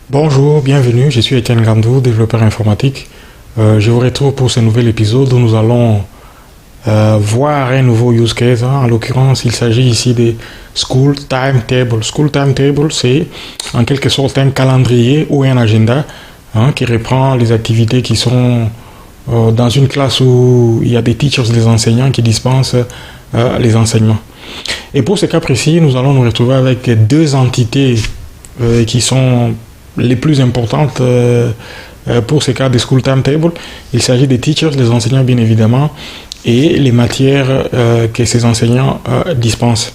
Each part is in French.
Bonjour, bienvenue, je suis Étienne Gandou, développeur informatique. Je vous retrouve pour ce nouvel épisode où nous allons voir un nouveau use case. En l'occurrence, il s'agit ici des School Timetable. School Timetable, c'est en quelque sorte un calendrier ou un agenda qui reprend les activités qui sont dans une classe où il y a des teachers, des enseignants qui dispensent les enseignements. Et pour ce cas précis, nous allons nous retrouver avec deux entités qui sont les plus importantes pour ce cas de School Timetable. Il s'agit des teachers, des enseignants bien évidemment, et les matières que ces enseignants dispensent.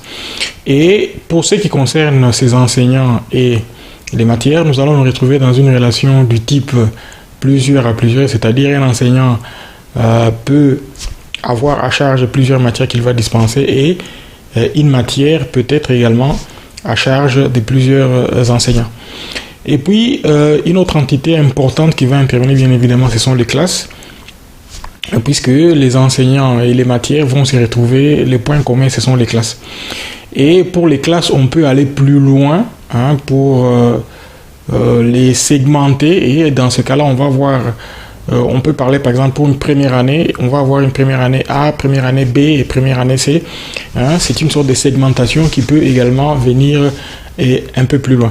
Et pour ce qui concerne ces enseignants et les matières, nous allons nous retrouver dans une relation du type plusieurs à plusieurs, c'est-à-dire un enseignant peut avoir à charge plusieurs matières qu'il va dispenser et une matière peut être également à charge de plusieurs enseignants. Et puis, une autre entité importante qui va intervenir, bien évidemment, ce sont les classes, puisque les enseignants et les matières vont se retrouver, les points communs, ce sont les classes. Et pour les classes, on peut aller plus loin pour les segmenter, et dans ce cas-là, on va voir, on peut parler par exemple pour une première année, on va avoir une première année A, première année B et première année C. C'est une sorte de segmentation qui peut également venir et un peu plus loin.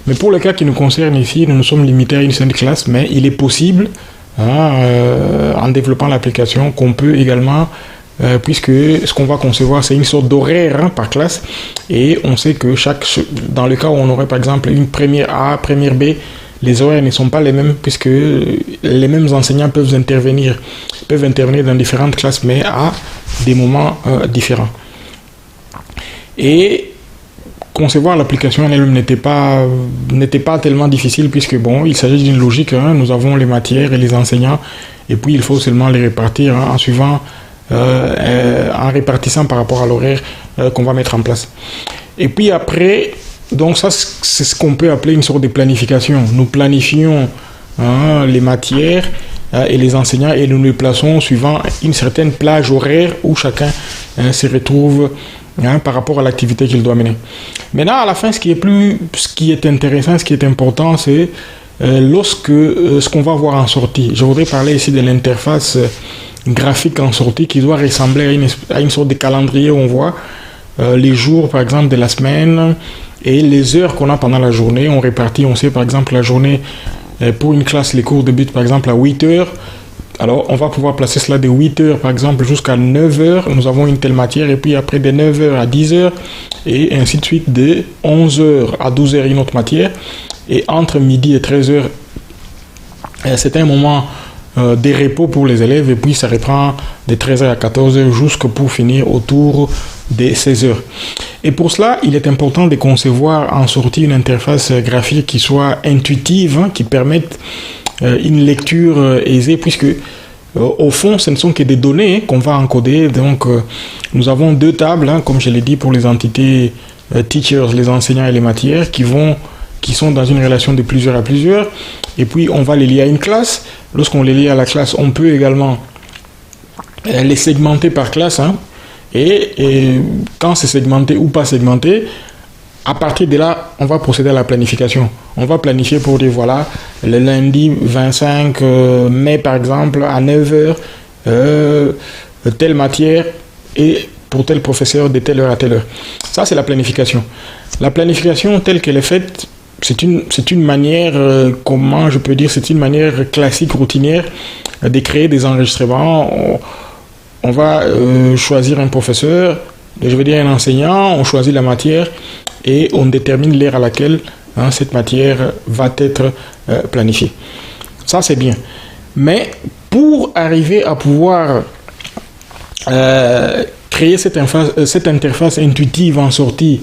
Mais pour le cas qui nous concerne ici, nous nous sommes limités à une seule classe, mais il est possible, en développant l'application, qu'on peut également, puisque ce qu'on va concevoir, c'est une sorte d'horaire par classe, et on sait que dans le cas où on aurait par exemple une première A, première B, les horaires ne sont pas les mêmes, puisque les mêmes enseignants peuvent intervenir dans différentes classes, mais à des moments différents. Et concevoir l'application elle-même n'était pas tellement difficile, puisque bon, il s'agit d'une logique, nous avons les matières et les enseignants, et puis il faut seulement les répartir en suivant, en répartissant par rapport à l'horaire qu'on va mettre en place. Et puis après, donc ça c'est ce qu'on peut appeler une sorte de planification. Nous planifions les matières et les enseignants et nous les plaçons suivant une certaine plage horaire où chacun se retrouve par rapport à l'activité qu'il doit mener. Maintenant, à la fin, ce qui est intéressant, ce qui est important, c'est ce qu'on va voir en sortie. Je voudrais parler ici de l'interface graphique en sortie qui doit ressembler à une sorte de calendrier où on voit les jours, par exemple, de la semaine et les heures qu'on a pendant la journée. On répartit, on sait, par exemple, la journée pour une classe, les cours débutent, par exemple, à 8 heures. Alors, on va pouvoir placer cela de 8 heures, par exemple, jusqu'à 9 heures. Nous avons une telle matière. Et puis, après, de 9 heures à 10 heures. Et ainsi de suite, de 11 heures à 12 heures, une autre matière. Et entre midi et 13 heures, c'est un moment de repos pour les élèves. Et puis, ça reprend de 13 heures à 14 heures jusqu'à pour finir autour de 16 heures. Et pour cela, il est important de concevoir en sortie une interface graphique qui soit intuitive, qui permette une lecture aisée, puisque au fond ce ne sont que des données qu'on va encoder. Donc nous avons deux tables, comme je l'ai dit, pour les entités teachers, les enseignants et les matières qui sont dans une relation de plusieurs à plusieurs, et puis on va les lier à une classe. Lorsqu'on les lie à la classe, on peut également les segmenter par classe, et quand c'est segmenté ou pas segmenté, à partir de là, on va procéder à la planification. On va planifier pour dire, voilà, le lundi 25 mai, par exemple, à 9 heures, telle matière, et pour tel professeur, de telle heure à telle heure. Ça, c'est la planification. La planification, telle qu'elle est faite, c'est une manière, comment je peux dire, c'est une manière classique, routinière, de créer des enregistrements. On va choisir un professeur, je veux dire un enseignant, on choisit la matière, et on détermine l'heure à laquelle cette matière va être planifiée. Ça, c'est bien. Mais pour arriver à pouvoir créer cette interface intuitive en sortie,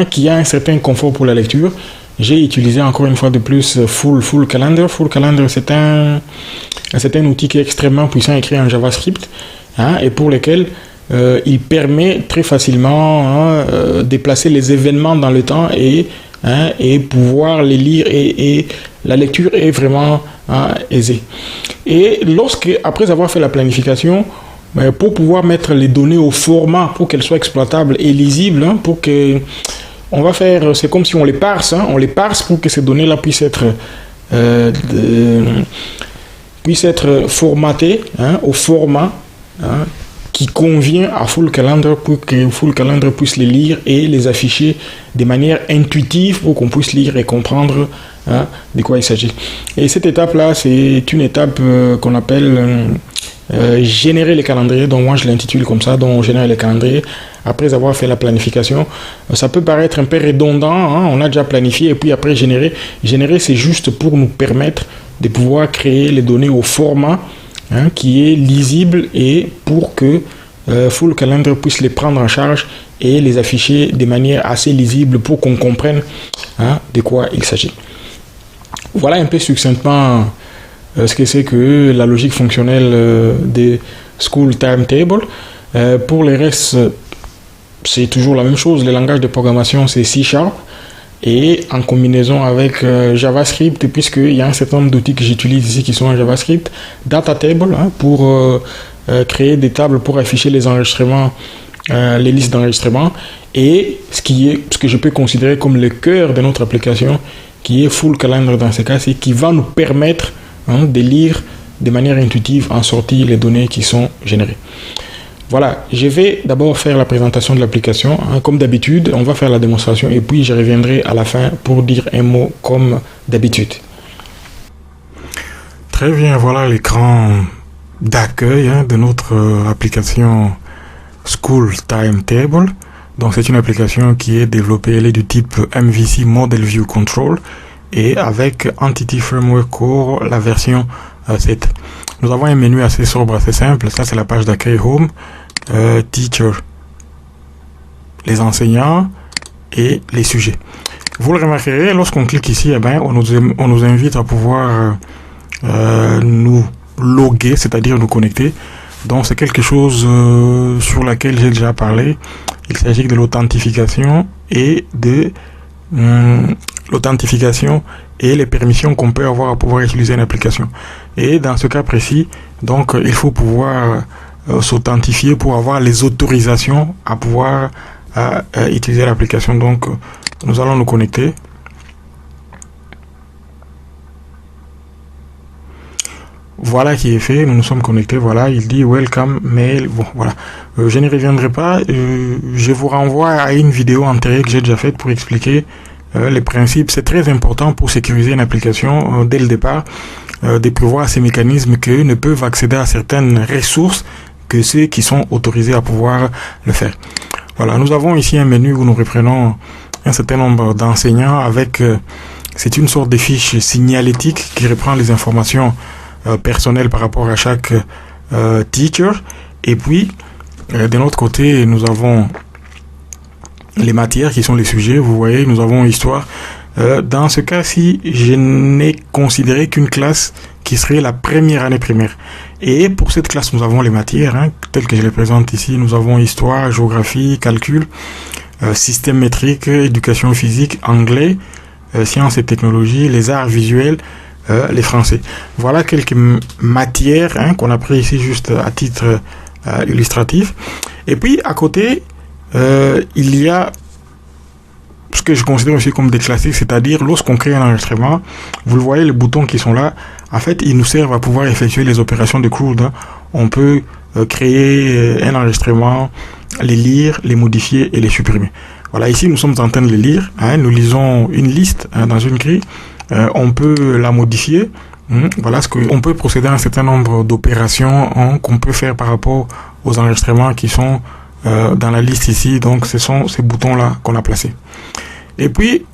qui a un certain confort pour la lecture, j'ai utilisé encore une fois de plus Full Calendar. Full Calendar, c'est un outil qui est extrêmement puissant, écrit en JavaScript, et pour lequel il permet très facilement de placer les événements dans le temps et pouvoir les lire, et la lecture est vraiment aisée. Et après avoir fait la planification, pour pouvoir mettre les données au format pour qu'elles soient exploitables et lisibles, pour que on va faire, c'est comme si on les parse, hein, on les parse pour que ces données-là puissent être formatées, hein, au format, hein, qui convient à Full Calendar pour que Full Calendar puisse les lire et les afficher de manière intuitive pour qu'on puisse lire et comprendre, hein, de quoi il s'agit. Et cette étape-là, c'est une étape qu'on appelle générer les calendriers, donc moi je l'intitule comme ça, donc on génère les calendriers après avoir fait la planification. Ça peut paraître un peu redondant, hein, on a déjà planifié et puis après générer. Générer, c'est juste pour nous permettre de pouvoir créer les données au format, hein, qui est lisible et pour que Full Calendar puisse les prendre en charge et les afficher de manière assez lisible pour qu'on comprenne, hein, de quoi il s'agit. Voilà un peu succinctement ce que c'est que la logique fonctionnelle des School Timetable. Pour les restes, c'est toujours la même chose. Le langage de programmation, c'est C#. Et en combinaison avec JavaScript, puisqu'il y a un certain nombre d'outils que j'utilise ici qui sont en JavaScript. Datatable, hein, pour créer des tables pour afficher les enregistrements, les listes d'enregistrements. Et ce que je peux considérer comme le cœur de notre application, qui est Full Calendar dans ce cas, c'est qui va nous permettre, hein, de lire de manière intuitive en sortie les données qui sont générées. Voilà, je vais d'abord faire la présentation de l'application, hein. Comme d'habitude, on va faire la démonstration et puis je reviendrai à la fin pour dire un mot comme d'habitude. Très bien, voilà l'écran d'accueil, hein, de notre application School Timetable. Donc c'est une application qui est développée, elle est du type MVC Model View Control et avec Entity Framework Core, la version 7. Nous avons un menu assez sobre, assez simple. Ça c'est la page d'accueil Home, Teacher, les enseignants et les sujets. Vous le remarquerez, lorsqu'on clique ici, eh ben, on nous invite à pouvoir nous loguer, c'est-à-dire nous connecter. Donc c'est quelque chose sur laquelle j'ai déjà parlé. Il s'agit de l'authentification et les permissions qu'on peut avoir à pouvoir utiliser une application. Et dans ce cas précis, donc il faut pouvoir s'authentifier pour avoir les autorisations à pouvoir utiliser l'application. Donc nous allons nous connecter. Voilà qui est fait, nous nous sommes connectés, voilà, il dit welcome mail, bon voilà, je n'y reviendrai pas, je vous renvoie à une vidéo antérieure que j'ai déjà faite pour expliquer les principes. C'est très important pour sécuriser une application dès le départ, de prévoir ces mécanismes que ne peuvent accéder à certaines ressources que ceux qui sont autorisés à pouvoir le faire. Voilà, nous avons ici un menu où nous reprenons un certain nombre d'enseignants avec, c'est une sorte de fiche signalétique qui reprend les informations personnel par rapport à chaque teacher. Et puis de notre côté nous avons les matières qui sont les sujets. Vous voyez, nous avons histoire. Dans ce cas-ci, je n'ai considéré qu'une classe qui serait la première année primaire. Et pour cette classe, nous avons les matières, hein, telles que je les présente ici. Nous avons histoire, géographie, calcul, système métrique, éducation physique, anglais, sciences et technologies, les arts visuels, les français. Voilà quelques matières, hein, qu'on a pris ici juste à titre illustratif. Et puis à côté, il y a ce que je considère aussi comme des classiques, c'est-à-dire lorsqu'on crée un enregistrement, vous le voyez, les boutons qui sont là, en fait, ils nous servent à pouvoir effectuer les opérations de CRUD, hein. On peut créer un enregistrement, les lire, les modifier et les supprimer. Voilà, ici nous sommes en train de les lire, hein, nous lisons une liste, hein, dans une grille. On peut la modifier. Voilà ce que on peut procéder à un certain nombre d'opérations, hein, qu'on peut faire par rapport aux enregistrements qui sont dans la liste ici. Donc ce sont ces boutons là qu'on a placés. Et puis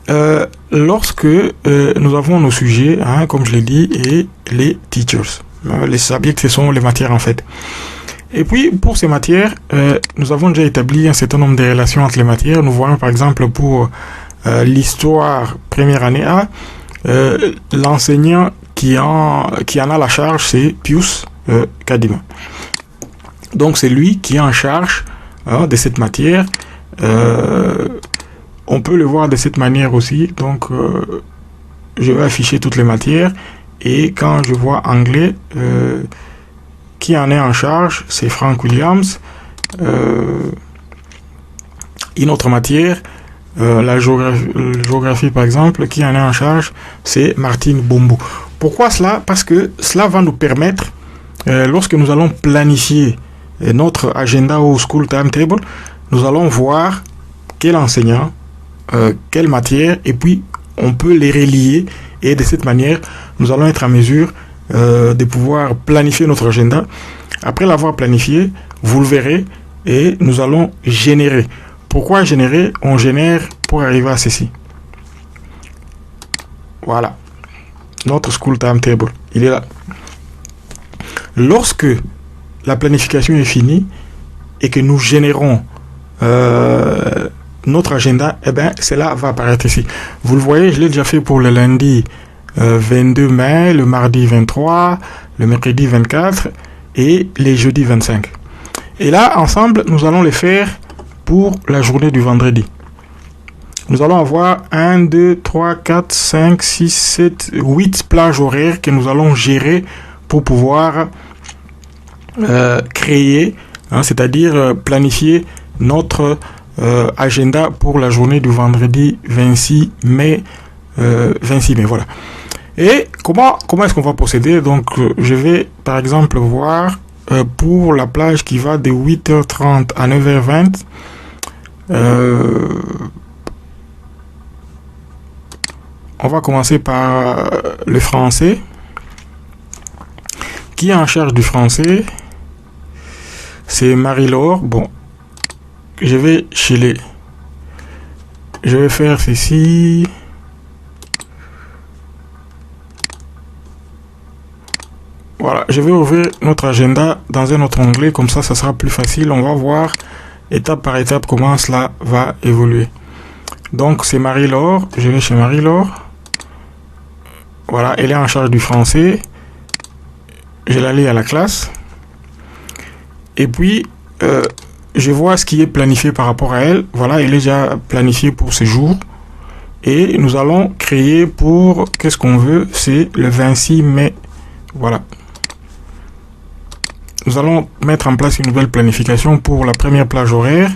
lorsque nous avons nos sujets, hein, comme je l'ai dit, et les teachers, les subjects, ce sont les matières en fait. Et puis pour ces matières, nous avons déjà établi un certain nombre de relations entre les matières. Nous voyons par exemple pour l'histoire première année A, l'enseignant qui en a la charge, c'est Pius Kadima. Donc c'est lui qui est en charge, de cette matière. On peut le voir de cette manière aussi. Donc je vais afficher toutes les matières et quand je vois anglais, qui en est en charge, c'est Frank Williams. Une autre matière, la géographie, par exemple, qui en est en charge, c'est Martine Bombou. Pourquoi cela? Parce que cela va nous permettre, lorsque nous allons planifier notre agenda ou school timetable, nous allons voir quel enseignant, quelle matière, et puis on peut les relier, et de cette manière, nous allons être en mesure de pouvoir planifier notre agenda. Après l'avoir planifié, vous le verrez, et nous allons générer. Pourquoi générer? On génère pour arriver à ceci. Voilà. Notre school timetable, il est là. Lorsque la planification est finie et que nous générons notre agenda, eh bien, cela va apparaître ici. Vous le voyez, je l'ai déjà fait pour le lundi 22 mai, le mardi 23, le mercredi 24 et les jeudis 25. Et là, ensemble, nous allons les faire pour la journée du vendredi. Nous allons avoir 1, 2, 3, 4, 5, 6, 7, 8 plages horaires que nous allons gérer pour pouvoir créer, c'est-à-dire planifier notre agenda pour la journée du vendredi 26 mai. 26 mai, voilà. Et comment est-ce qu'on va procéder? Donc, je vais par exemple voir pour la plage qui va de 8h30 à 9h20. On va commencer par le français. Qui est en charge du français? C'est Marie-Laure. Bon, je vais faire ceci. Voilà, je vais ouvrir notre agenda dans un autre onglet, comme ça sera plus facile. On va voir étape par étape comment cela va évoluer. Donc c'est Marie-Laure, je vais chez Marie-Laure. Voilà, elle est en charge du français. Je la lis à la classe. Et puis, je vois ce qui est planifié par rapport à elle. Voilà, elle est déjà planifiée pour ce jour. Et nous allons créer pour, qu'est-ce qu'on veut? C'est le 26 mai. Voilà. Nous allons mettre en place une nouvelle planification pour la première plage horaire.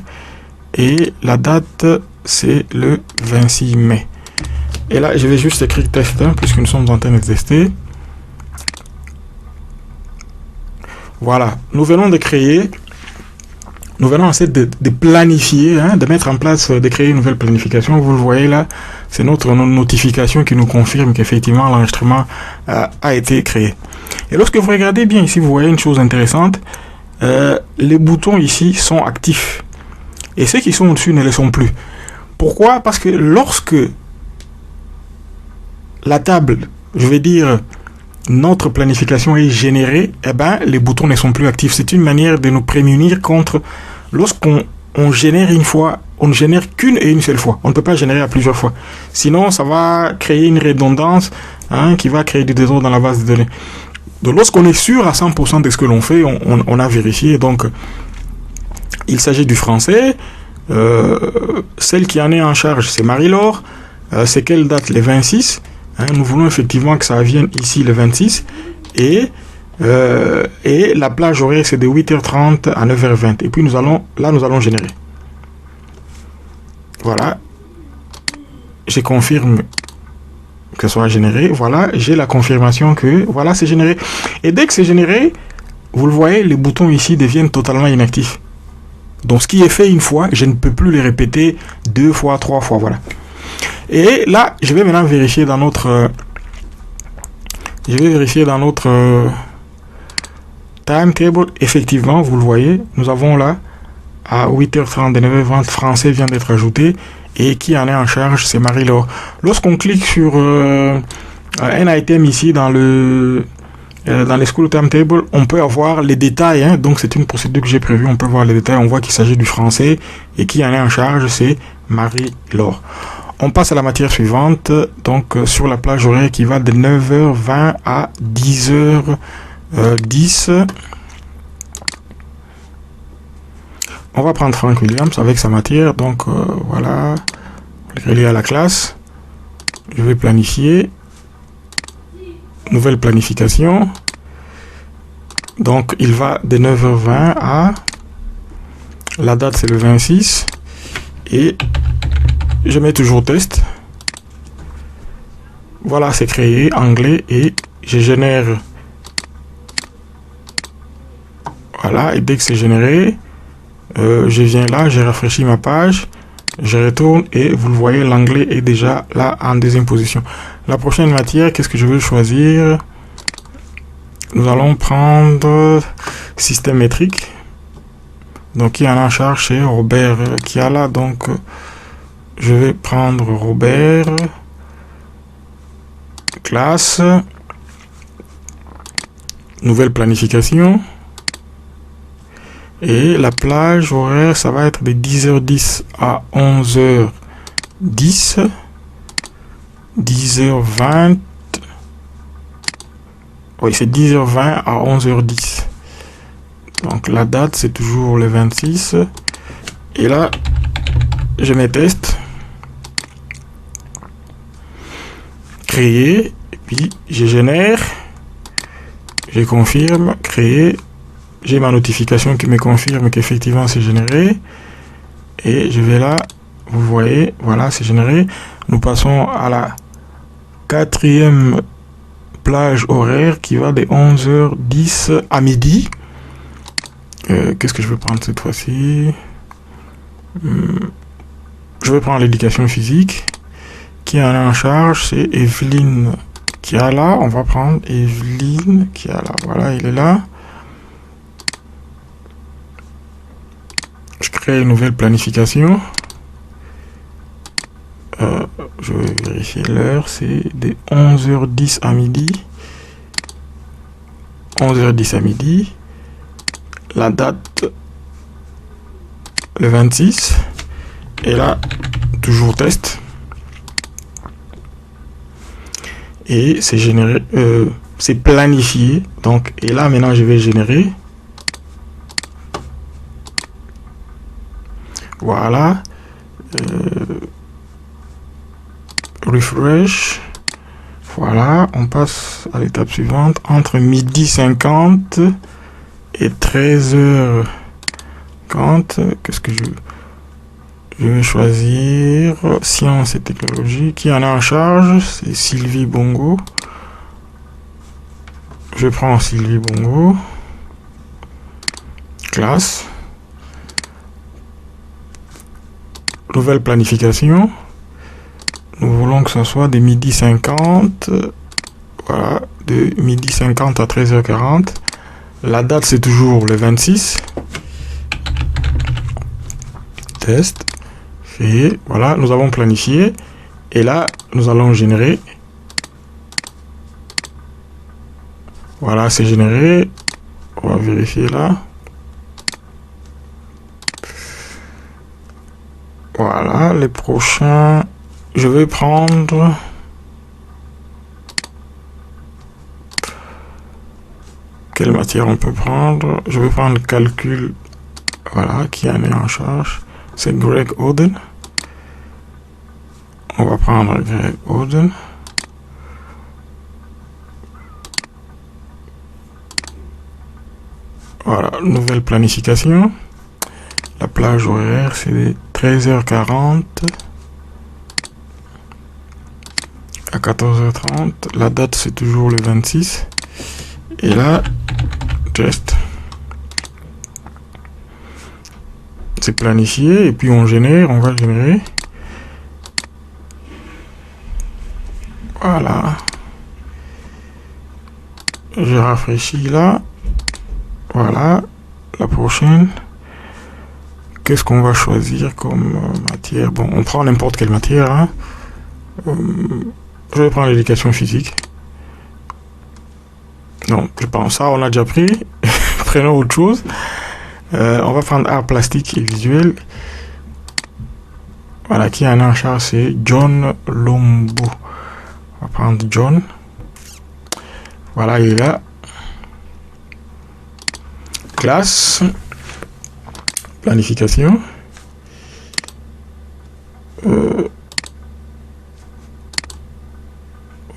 Et la date, c'est le 26 mai. Et là, je vais juste écrire test 1 puisque nous sommes en train de tester. Voilà. Nous venons de créer, nous venons essayer de planifier, de mettre en place, de créer une nouvelle planification. Vous le voyez là, c'est notre notification qui nous confirme qu'effectivement l'enregistrement a été créé. Et lorsque vous regardez bien ici, vous voyez une chose intéressante. Les boutons ici sont actifs. Et ceux qui sont au-dessus ne le sont plus. Pourquoi? Parce que lorsque la table, je vais dire, notre planification est générée, eh ben, les boutons ne sont plus actifs. C'est une manière de nous prémunir contre, lorsqu'on génère une fois, on ne génère qu'une et une seule fois. On ne peut pas générer à plusieurs fois. Sinon, ça va créer une redondance qui va créer du désordre dans la base de données. Donc, lorsqu'on est sûr à 100% de ce que l'on fait, on a vérifié. Donc, il s'agit du français. Celle qui en est en charge, c'est Marie-Laure. C'est quelle date? Le 26. Nous voulons effectivement que ça vienne ici le 26. Et la plage horaire, c'est de 8h30 à 9h20. Et puis, nous allons générer. Voilà. Je confirme que ce soit généré. Voilà, j'ai la confirmation que voilà, c'est généré. Et dès que c'est généré, vous le voyez, les boutons ici deviennent totalement inactifs. Donc ce qui est fait une fois, je ne peux plus le répéter 2 fois, 3 fois, voilà. Et là, je vais maintenant vérifier dans notre timetable. Effectivement, vous le voyez, nous avons là à 8h30 et 9h20, français vient d'être ajouté. Et qui en est en charge, c'est Marie-Laure. Lorsqu'on clique sur un item ici dans les School Timetable, on peut avoir les détails. Donc c'est une procédure que j'ai prévue. On peut voir les détails. On voit qu'il s'agit du français. Et qui en est en charge, c'est Marie-Laure. On passe à la matière suivante. Donc sur la plage horaire qui va de 9h20 à 10h10. On va prendre Frank Williams avec sa matière. Donc voilà, il est à la classe. Je vais planifier. Nouvelle planification. Donc il va de 9h20 à... La date c'est le 26. Et je mets toujours test. Voilà, c'est créé, anglais, et je génère. Voilà, et dès que c'est généré, je viens là, je rafraîchis ma page, je retourne et vous le voyez, l'anglais est déjà là en deuxième position. La prochaine matière, qu'est-ce que je veux choisir? Nous allons prendre système métrique. Donc, qui en a en charge, c'est Robert qui a là. Donc, je vais prendre Robert, classe, nouvelle planification. Et la plage horaire, ça va être de 10h10 à 11h10, 10h20. Oui, c'est 10h20 à 11h10. Donc la date, c'est toujours le 26. Et là, je mets test. Créer. Et puis, je génère. Je confirme. Créer. J'ai ma notification qui me confirme qu'effectivement c'est généré. Et je vais là. Vous voyez, voilà, c'est généré. Nous passons à la 4e plage horaire qui va de 11h10 à midi. Qu'est-ce que je vais prendre cette fois-ci? Je vais prendre l'éducation physique. Qui en a en charge? C'est Evelyne qui a là. On va prendre Evelyne qui a là. Voilà, il est là. Je crée une nouvelle planification. Je vais vérifier l'heure. C'est de 11h10 à midi. 11h10 à midi. La date, le 26. Et là, toujours test. Et c'est généré, c'est planifié. Donc, et là, maintenant, je vais générer. Voilà. Refresh. Voilà, on passe à l'étape suivante. Entre midi 50 et 13h40. Qu'est-ce que je vais choisir? Sciences et technologies. Qui en a en charge? C'est Sylvie Bongo. Je prends Sylvie Bongo. Classe. Nouvelle planification. Nous voulons que ce soit de midi 50. Voilà, de midi 50 à 13h40. La date, c'est toujours le 26. Test. Fait. Voilà, nous avons planifié. Et là, nous allons générer. Voilà, c'est généré. On va vérifier là. Voilà, les prochains. Je vais prendre. Quelle matière on peut prendre? Je vais prendre calcul. Voilà, qui en est en charge. C'est Greg Oden. On va prendre Greg Oden. Voilà, nouvelle planification. La plage horaire, c'est 13h40 à 14h30. La date, c'est toujours le 26. Et là, test. C'est planifié. Et puis on génère, on va générer. Voilà. Je rafraîchis là. Voilà. La prochaine. Qu'est-ce qu'on va choisir comme matière? Bon, on prend n'importe quelle matière. Hein. Je vais prendre l'éducation physique. Non, je pense ça, on a déjà pris. Prenons autre chose. On va prendre art plastique et visuel. Voilà, qui en a en charge, c'est John Lombo. On va prendre John. Voilà, il est là. Classe. Planification.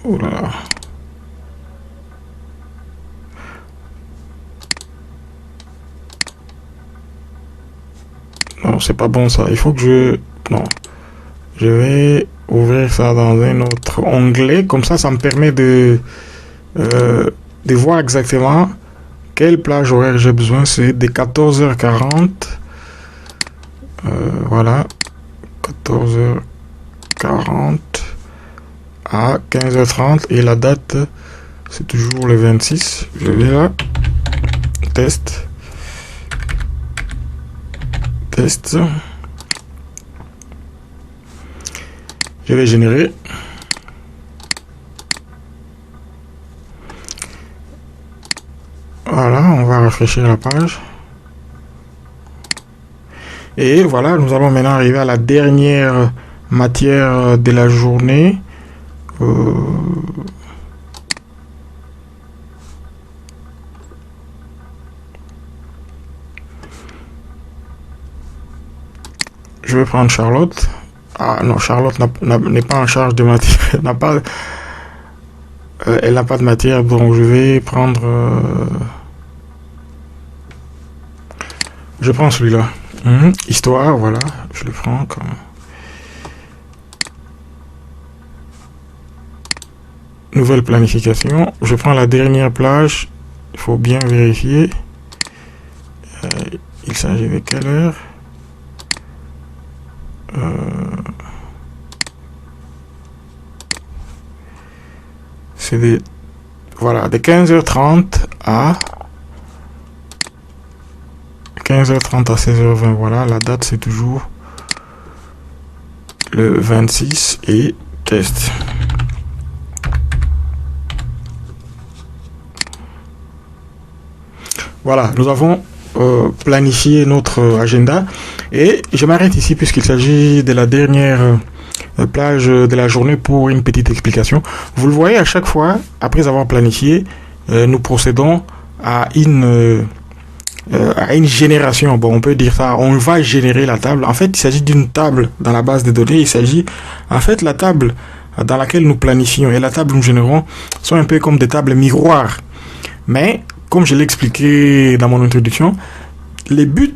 Oh là là. Non, c'est pas bon ça. Il faut que je... Non. Je vais ouvrir ça dans un autre onglet. Comme ça me permet de voir exactement quelle plage horaire j'ai besoin. C'est de 14h40. Voilà. 14h40 à 15h30. Et la date, c'est toujours le 26. Je vais là. Test. Je vais générer. Voilà, on va rafraîchir la page. Et voilà, nous allons maintenant arriver à la dernière matière de la journée. Je vais prendre Charlotte. Ah non, Charlotte n'est pas en charge de matière. Elle n'a pas de matière, donc je vais prendre... je prends celui-là. Histoire, voilà. Je le prends comme... Nouvelle planification. Je prends la dernière plage. Il faut bien vérifier. Il s'agit de quelle heure? C'est de 15h30 à 16h20. Voilà, la date c'est toujours le 26 et test. Voilà, nous avons planifié notre agenda et je m'arrête ici puisqu'il s'agit de la dernière plage de la journée pour une petite explication. Vous le voyez, à chaque fois, après avoir planifié, nous procédons à une génération. Bon, on peut dire ça, on va générer la table. En fait, il s'agit d'une table dans la base de données. Il s'agit, en fait, la table dans laquelle nous planifions et la table que nous générons sont un peu comme des tables miroirs. Mais, comme je l'ai expliqué dans mon introduction, les buts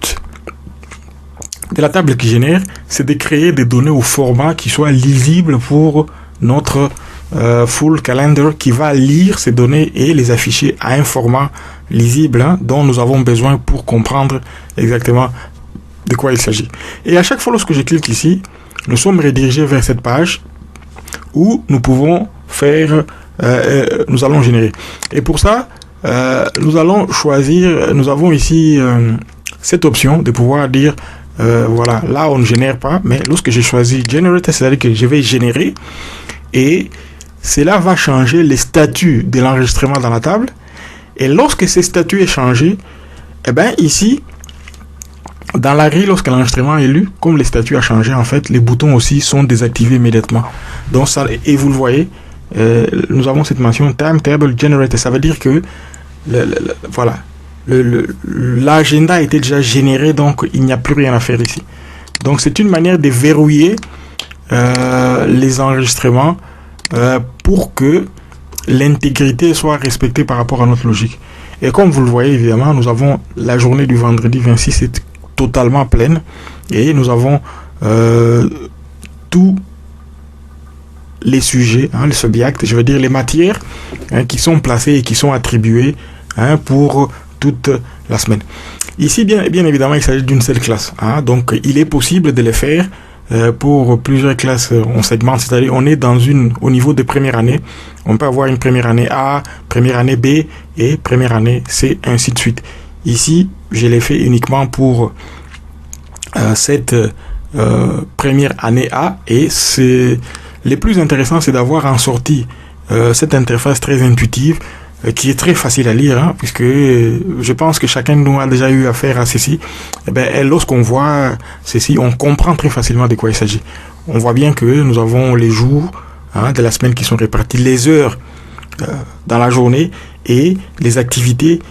de la table qui génère, c'est de créer des données au format qui soit lisible pour notre full calendar qui va lire ces données et les afficher à un format lisible dont nous avons besoin pour comprendre exactement de quoi il s'agit. Et à chaque fois lorsque je clique ici, nous sommes redirigés vers cette page où nous pouvons faire, nous allons générer. Et pour ça, nous allons choisir, nous avons ici cette option de pouvoir dire voilà, là on ne génère pas, mais lorsque j'ai choisi Generate, c'est-à-dire que je vais générer et cela va changer les statuts de l'enregistrement dans la table. Et lorsque ces statuts est changé, eh bien ici, dans la grille, lorsque l'enregistrement est lu, comme les statuts a changé, en fait, les boutons aussi sont désactivés immédiatement. Donc ça, et vous le voyez, nous avons cette mention Timetable Generated. Ça veut dire que voilà, l'agenda était déjà généré, donc il n'y a plus rien à faire ici. Donc c'est une manière de verrouiller les enregistrements pour que l'intégrité soit respectée par rapport à notre logique. Et comme vous le voyez, évidemment, nous avons la journée du vendredi 26 est totalement pleine et nous avons tous les sujets, les subjects, je veux dire les matières qui sont placées et qui sont attribuées pour toute la semaine. Ici, bien évidemment, il s'agit d'une seule classe. Donc, il est possible de les faire pour plusieurs classes en segmente, c'est-à-dire on est au niveau de première année, on peut avoir une première année A, première année B et première année C, ainsi de suite. Ici, je l'ai fait uniquement pour cette première année A et le plus intéressant, c'est d'avoir en sortie cette interface très intuitive qui est très facile à lire, puisque je pense que chacun de nous a déjà eu affaire à ceci. Et lorsqu'on voit ceci, on comprend très facilement de quoi il s'agit. On voit bien que nous avons les jours de la semaine qui sont répartis, les heures dans la journée et les activités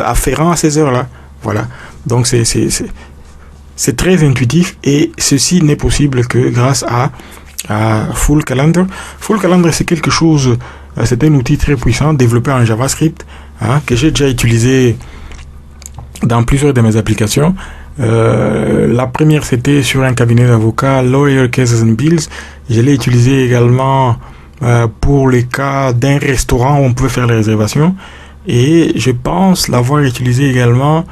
afférentes à ces heures-là. Voilà. Donc c'est très intuitif et ceci n'est possible que grâce à Full Calendar. Full Calendar, c'est quelque chose, c'est un outil très puissant développé en JavaScript que j'ai déjà utilisé dans plusieurs de mes applications. La première, c'était sur un cabinet d'avocats, Lawyer Cases and Bills. Je l'ai utilisé également pour les cas d'un restaurant où on pouvait faire les réservations. Et je pense l'avoir utilisé également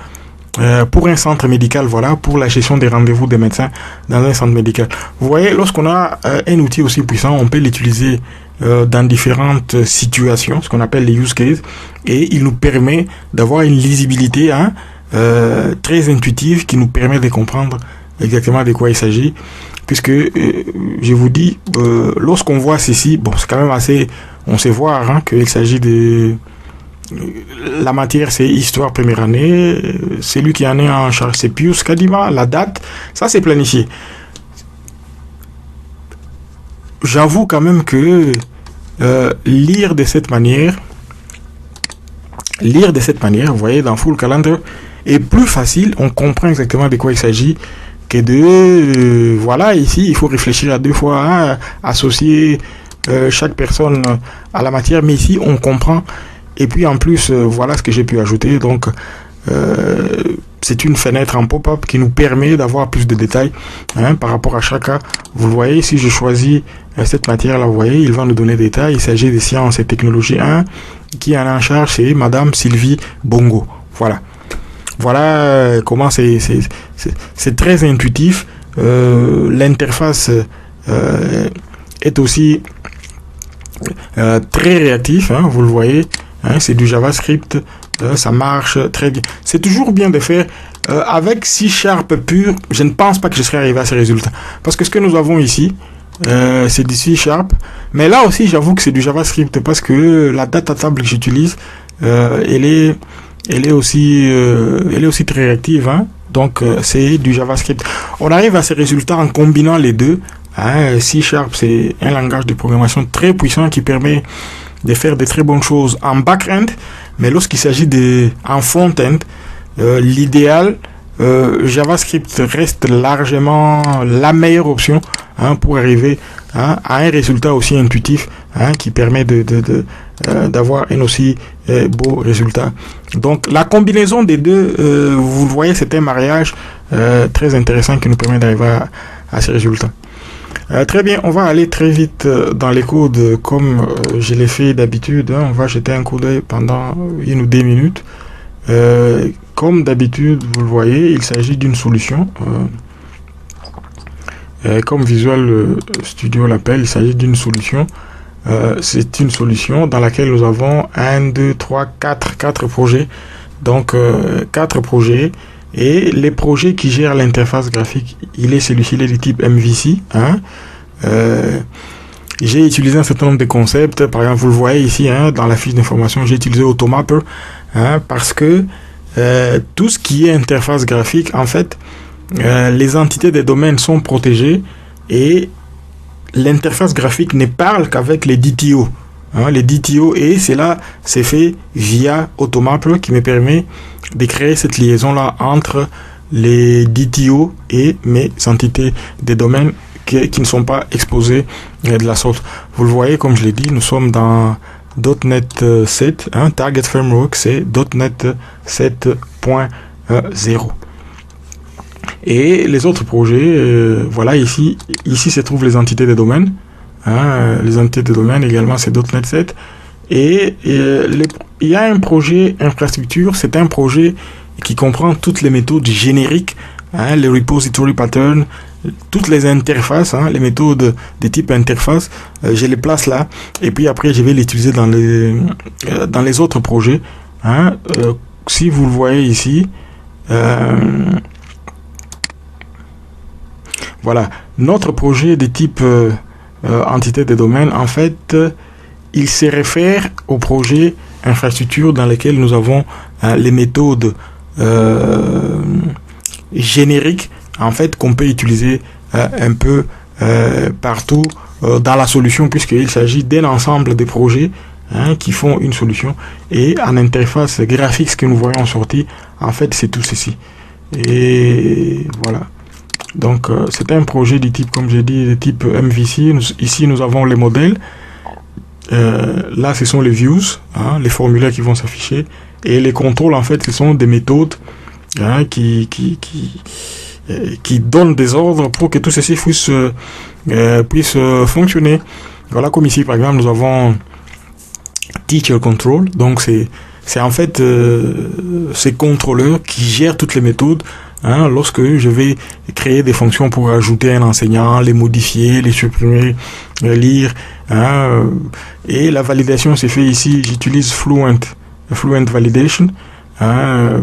pour un centre médical, voilà, pour la gestion des rendez-vous des médecins dans un centre médical. Vous voyez, lorsqu'on a un outil aussi puissant, on peut l'utiliser dans différentes situations, ce qu'on appelle les use cases, et il nous permet d'avoir une lisibilité très intuitive qui nous permet de comprendre exactement de quoi il s'agit. Puisque, je vous dis, lorsqu'on voit ceci, bon, c'est quand même assez, on sait voir qu'il s'agit de... La matière, c'est histoire première année. Celui qui en est en charge, c'est Pius Kadima. La date, ça, c'est planifié. J'avoue quand même que lire de cette manière, vous voyez, dans Full Calendar, est plus facile. On comprend exactement de quoi il s'agit que de... voilà, ici, il faut réfléchir à deux fois, associer chaque personne à la matière. Mais ici, on comprend. Et puis en plus, voilà ce que j'ai pu ajouter. Donc, c'est une fenêtre en pop-up qui nous permet d'avoir plus de détails par rapport à chaque cas. Vous le voyez, si je choisis cette matière-là, vous voyez, il va nous donner des détails. Il s'agit des sciences et technologies 1. Qui en est en charge, c'est Madame Sylvie Bongo. Voilà. Voilà comment c'est très intuitif. L'interface est aussi très réactif, vous le voyez. C'est du JavaScript, ça marche très bien. C'est toujours bien de faire avec C# pur. Je ne pense pas que je serais arrivé à ces résultats. Parce que ce que nous avons ici, c'est du C#. Mais là aussi, j'avoue que c'est du JavaScript parce que la data table que j'utilise, elle est aussi très réactive. Donc, c'est du JavaScript. On arrive à ces résultats en combinant les deux. C#, c'est un langage de programmation très puissant qui permet de faire de très bonnes choses en back-end, mais lorsqu'il s'agit en front-end, l'idéal, JavaScript reste largement la meilleure option pour arriver à un résultat aussi intuitif qui permet d'avoir un aussi beau résultat. Donc la combinaison des deux, vous le voyez, c'est un mariage très intéressant qui nous permet d'arriver à ces résultats. Très bien, on va aller très vite dans les codes comme je l'ai fait d'habitude. On va jeter un coup d'œil pendant 1 ou 2 minutes. Comme d'habitude, vous le voyez, il s'agit d'une solution. Comme Visual Studio l'appelle, il s'agit d'une solution. C'est une solution dans laquelle nous avons 4 projets. Donc 4 projets. Et les projets qui gèrent l'interface graphique, il est celui-ci, il est du type MVC. J'ai utilisé un certain nombre de concepts. Par exemple, vous le voyez ici, dans la fiche d'information, j'ai utilisé Automapper parce que tout ce qui est interface graphique, en fait, les entités des domaines sont protégées et l'interface graphique ne parle qu'avec les DTO. Les DTO, et cela c'est fait via Automapper qui me permet de créer cette liaison-là entre les DTO et mes entités des domaines qui ne sont pas exposées de la sorte. Vous le voyez, comme je l'ai dit, nous sommes dans .NET 7, Target Framework, c'est .NET 7.0. Et les autres projets, voilà, ici se trouvent les entités des domaines. Les entités de domaine également, c'est .NET 7. Et il y a un projet infrastructure, c'est un projet qui comprend toutes les méthodes génériques, les repository patterns, toutes les interfaces, les méthodes de type interface, je les place là. Et puis après, je vais l'utiliser dans les autres projets. Si vous le voyez ici, voilà, notre projet de type entité de domaine, en fait, il se réfère au projet infrastructure dans lequel nous avons les méthodes génériques, en fait, qu'on peut utiliser un peu partout dans la solution, puisqu'il s'agit d'un ensemble de projets qui font une solution. Et en interface graphique, ce que nous voyons sortir, en fait, c'est tout ceci. Et voilà. Donc, c'est un projet du type, comme j'ai dit, de type MVC. Ici, nous avons les modèles. Là, ce sont les views, les formulaires qui vont s'afficher. Et les contrôles, en fait, ce sont des méthodes hein, qui donne des ordres pour que tout ceci puisse fonctionner. Voilà, comme ici par exemple nous avons Teacher Control, donc c'est en fait ces contrôleurs qui gèrent toutes les méthodes, hein, lorsque je vais créer des fonctions pour ajouter un enseignant, les modifier, les supprimer, lire, hein, et la validation c'est fait ici, j'utilise Fluent Validation, hein,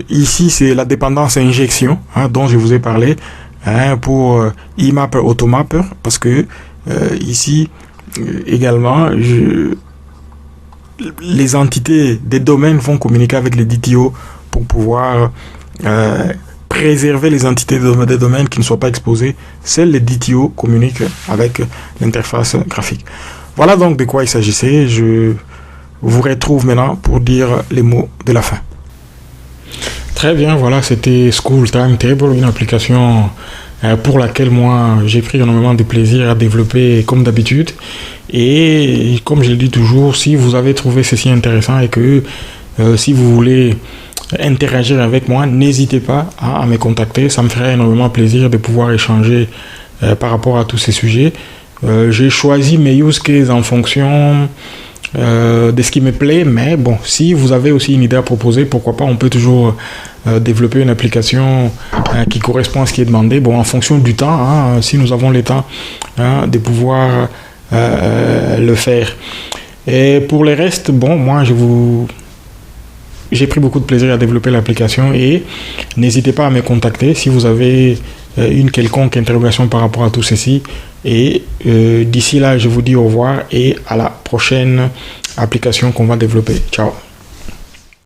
ici c'est la dépendance injection, hein, dont je vous ai parlé, hein, pour eMapper Automapper, parce que ici également les entités des domaines vont communiquer avec les DTO pour pouvoir préserver les entités des domaines qui ne soient pas exposées. Seuls les DTO communiquent avec l'interface graphique. Voilà donc de quoi il s'agissait. Je vous retrouve maintenant pour dire les mots de la fin. Très bien, voilà, c'était School Timetable, une application pour laquelle moi j'ai pris énormément de plaisir à développer comme d'habitude. Et comme je le dis toujours, si vous avez trouvé ceci intéressant et que si vous voulez interagir avec moi, n'hésitez pas à me contacter. Ça me ferait énormément plaisir de pouvoir échanger par rapport à tous ces sujets. J'ai choisi mes use cases en fonction de ce qui me plaît, mais bon, si vous avez aussi une idée à proposer, pourquoi pas, on peut toujours développer une application qui correspond à ce qui est demandé, bon, en fonction du temps, hein, si nous avons le temps, hein, de pouvoir le faire. Et pour le reste, bon, moi j'ai pris beaucoup de plaisir à développer l'application et n'hésitez pas à me contacter si vous avez une quelconque interrogation par rapport à tout ceci. Et d'ici là, je vous dis au revoir et à la prochaine application qu'on va développer. Ciao.